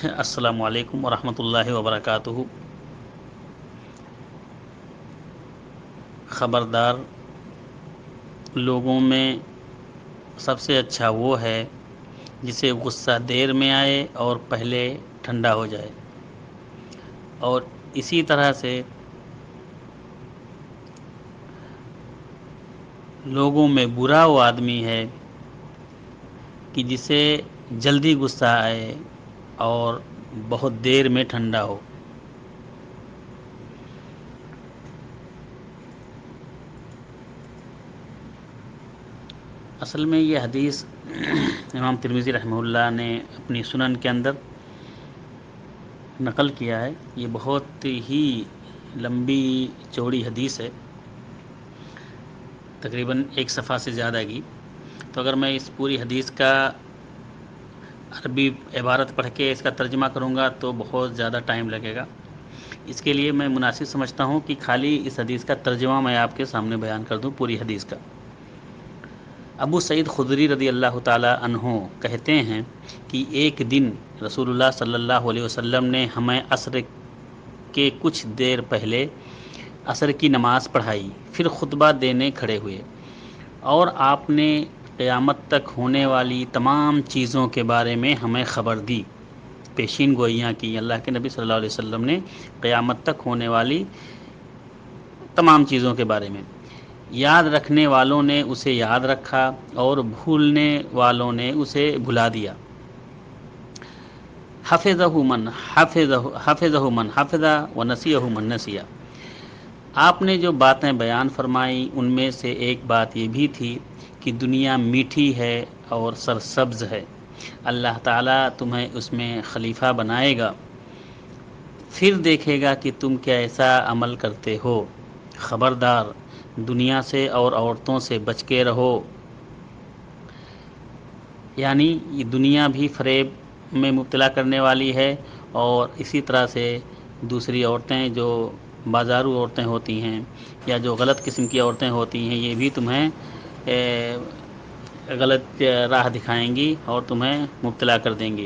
السلام علیکم ورحمۃ اللہ وبرکاتہ۔ خبردار، لوگوں میں سب سے اچھا وہ ہے جسے غصہ دیر میں آئے اور پہلے ٹھنڈا ہو جائے، اور اسی طرح سے لوگوں میں برا وہ آدمی ہے کہ جسے جلدی غصہ آئے اور بہت دیر میں ٹھنڈا ہو۔ اصل میں یہ حدیث امام ترمذی رحمہ اللہ نے اپنی سنن کے اندر نقل کیا ہے۔ یہ بہت ہی لمبی چوڑی حدیث ہے، تقریباً ایک صفحہ سے زیادہ کی۔ تو اگر میں اس پوری حدیث کا عربی عبارت پڑھ کے اس کا ترجمہ کروں گا تو بہت زیادہ ٹائم لگے گا۔ اس کے لیے میں مناسب سمجھتا ہوں کہ خالی اس حدیث کا ترجمہ میں آپ کے سامنے بیان کر دوں، پوری حدیث کا۔ ابو سعید خدری رضی اللہ تعالی عنہ کہتے ہیں کہ ایک دن رسول اللہ صلی اللہ علیہ وسلم نے ہمیں عصر کے کچھ دیر پہلے عصر کی نماز پڑھائی، پھر خطبہ دینے کھڑے ہوئے، اور آپ نے قیامت تک ہونے والی تمام چیزوں کے بارے میں ہمیں خبر دی، پیشین گوئیاں کی۔ اللہ کے نبی صلی اللہ علیہ وسلم نے قیامت تک ہونے والی تمام چیزوں کے بارے میں۔ یاد رکھنے والوں نے اسے یاد رکھا اور بھولنے والوں نے اسے بھلا دیا۔ حفظہ من حفظ ونسیہ من نسیہ۔ آپ نے جو باتیں بیان فرمائیں ان میں سے ایک بات یہ بھی تھی کہ دنیا میٹھی ہے اور سرسبز ہے، اللہ تعالیٰ تمہیں اس میں خلیفہ بنائے گا، پھر دیکھے گا کہ تم کیسا عمل کرتے ہو۔ خبردار، دنیا سے اور عورتوں سے بچ کے رہو۔ یعنی یہ دنیا بھی فریب میں مبتلا کرنے والی ہے، اور اسی طرح سے دوسری عورتیں جو بازارو عورتیں ہوتی ہیں یا جو غلط قسم کی عورتیں ہوتی ہیں، یہ بھی تمہیں غلط راہ دکھائیں گی اور تمہیں مبتلا کر دیں گی۔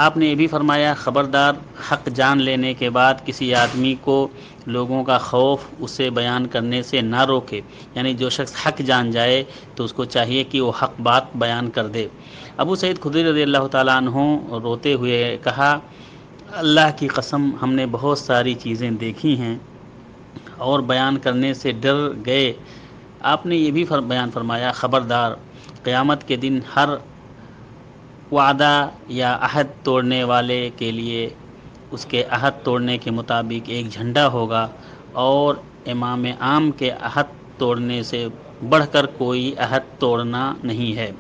آپ نے یہ بھی فرمایا، خبردار، حق جان لینے کے بعد کسی آدمی کو لوگوں کا خوف اسے بیان کرنے سے نہ روکے۔ یعنی جو شخص حق جان جائے تو اس کو چاہیے کہ وہ حق بات بیان کر دے۔ ابو سعید خدری رضی اللہ تعالیٰ عنہ روتے ہوئے کہا، اللہ کی قسم، ہم نے بہت ساری چیزیں دیکھی ہیں اور بیان کرنے سے ڈر گئے۔ آپ نے یہ بھی بیان فرمایا، خبردار، قیامت کے دن ہر وعدہ یا عہد توڑنے والے کے لیے اس کے عہد توڑنے کے مطابق ایک جھنڈا ہوگا، اور امام عام کے عہد توڑنے سے بڑھ کر کوئی عہد توڑنا نہیں ہے۔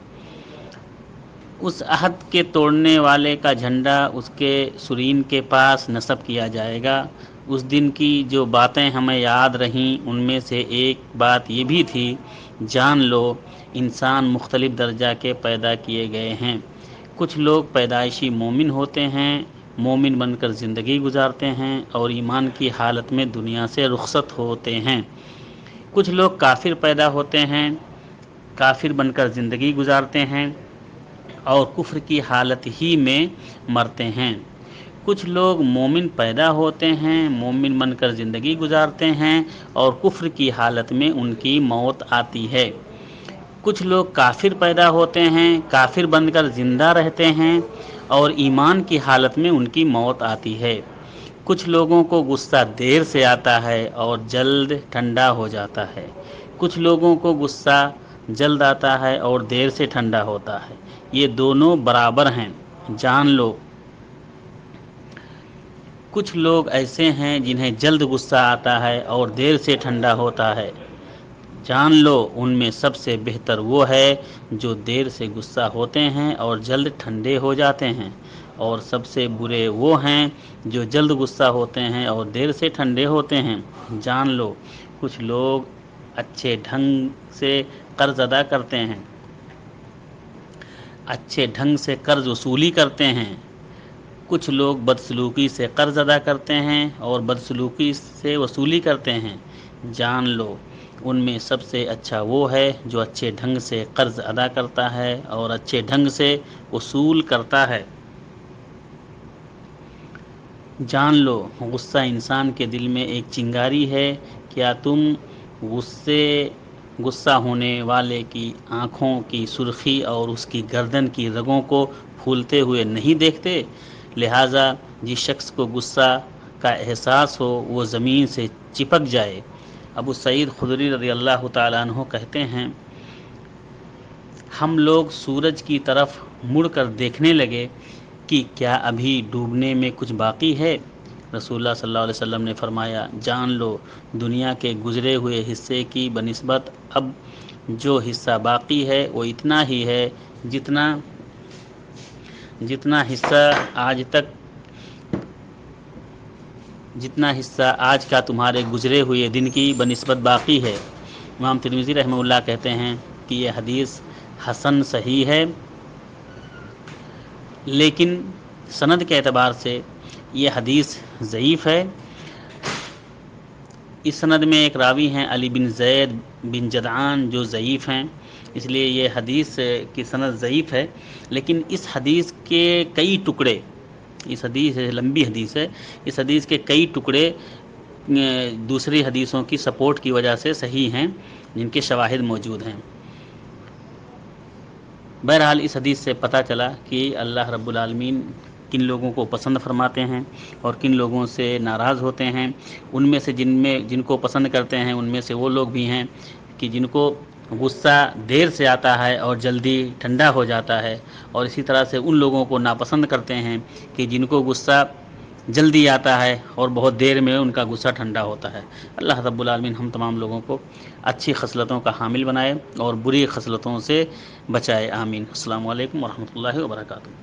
اس عہد کے توڑنے والے کا جھنڈا اس کے سرین کے پاس نصب کیا جائے گا۔ اس دن کی جو باتیں ہمیں یاد رہیں ان میں سے ایک بات یہ بھی تھی، جان لو انسان مختلف درجہ کے پیدا کیے گئے ہیں۔ کچھ لوگ پیدائشی مومن ہوتے ہیں، مومن بن کر زندگی گزارتے ہیں اور ایمان کی حالت میں دنیا سے رخصت ہوتے ہیں۔ کچھ لوگ کافر پیدا ہوتے ہیں، کافر بن کر زندگی گزارتے ہیں اور کفر کی حالت ہی میں مرتے ہیں۔ کچھ لوگ مومن پیدا ہوتے ہیں، مومن بن کر زندگی گزارتے ہیں اور کفر کی حالت میں ان کی موت آتی ہے۔ کچھ لوگ کافر پیدا ہوتے ہیں، کافر بن کر زندہ رہتے ہیں اور ایمان کی حالت میں ان کی موت آتی ہے۔ کچھ لوگوں کو غصہ دیر سے آتا ہے اور جلد ٹھنڈا ہو جاتا ہے۔ کچھ لوگوں کو غصہ جلد آتا ہے اور دیر سے ٹھنڈا ہوتا ہے۔ یہ دونوں برابر ہیں، جان لو۔ کچھ لوگ ایسے ہیں جنہیں جلد غصہ آتا ہے اور دیر سے ٹھنڈا ہوتا ہے، جان لو ان میں سب سے بہتر وہ ہے جو دیر سے غصہ ہوتے ہیں اور جلد ٹھنڈے ہو جاتے ہیں، اور سب سے برے وہ ہیں جو جلد غصہ ہوتے ہیں اور دیر سے ٹھنڈے ہوتے ہیں۔ جان لو کچھ لوگ اچھے ڈھنگ سے قرض ادا کرتے ہیں، اچھے ڈھنگ سے قرض وصولی کرتے ہیں۔ کچھ لوگ بدسلوکی سے قرض ادا کرتے ہیں اور بدسلوکی سے وصولی کرتے ہیں۔ جان لو ان میں سب سے اچھا وہ ہے جو اچھے ڈھنگ سے قرض ادا کرتا ہے اور اچھے ڈھنگ سے وصول کرتا ہے۔ جان لو غصہ انسان کے دل میں ایک چنگاری ہے، کیا تم غصہ ہونے والے کی آنکھوں کی سرخی اور اس کی گردن کی رگوں کو پھولتے ہوئے نہیں دیکھتے؟ لہٰذا جس شخص کو غصہ کا احساس ہو وہ زمین سے چپک جائے۔ ابو سعید خدری رضی اللہ تعالیٰ عنہ کہتے ہیں، ہم لوگ سورج کی طرف مڑ کر دیکھنے لگے کہ کیا ابھی ڈوبنے میں کچھ باقی ہے؟ رسول اللہ صلی اللہ علیہ وسلم نے فرمایا، جان لو دنیا کے گزرے ہوئے حصے کی بنسبت اب جو حصہ باقی ہے وہ اتنا ہی ہے جتنا حصہ آج کا تمہارے گزرے ہوئے دن کی بنسبت باقی ہے۔ امام ترمذی رحمہ اللہ کہتے ہیں کہ یہ حدیث حسن صحیح ہے، لیکن سند کے اعتبار سے یہ حدیث ضعیف ہے۔ اس سند میں ایک راوی ہیں علی بن زید بن جدعان جو ضعیف ہیں، اس لیے یہ حدیث کی سند ضعیف ہے۔ لیکن اس حدیث کے کئی ٹکڑے، اس حدیث لمبی حدیث ہے، اس حدیث کے کئی ٹکڑے دوسری حدیثوں کی سپورٹ کی وجہ سے صحیح ہیں، جن کے شواہد موجود ہیں۔ بہرحال اس حدیث سے پتہ چلا کہ اللہ رب العالمین کن لوگوں کو پسند فرماتے ہیں اور کن لوگوں سے ناراض ہوتے ہیں۔ ان میں سے جن کو پسند کرتے ہیں ان میں سے وہ لوگ بھی ہیں کہ جن کو غصہ دیر سے آتا ہے اور جلدی ٹھنڈا ہو جاتا ہے، اور اسی طرح سے ان لوگوں کو ناپسند کرتے ہیں کہ جن کو غصہ جلدی آتا ہے اور بہت دیر میں ان کا غصہ ٹھنڈا ہوتا ہے۔ اللہ رب العالمین ہم تمام لوگوں کو اچھی خصلتوں کا حامل بنائے اور بری خصلتوں سے بچائے، آمین۔ السلام علیکم ورحمۃ اللہ وبرکاتہ۔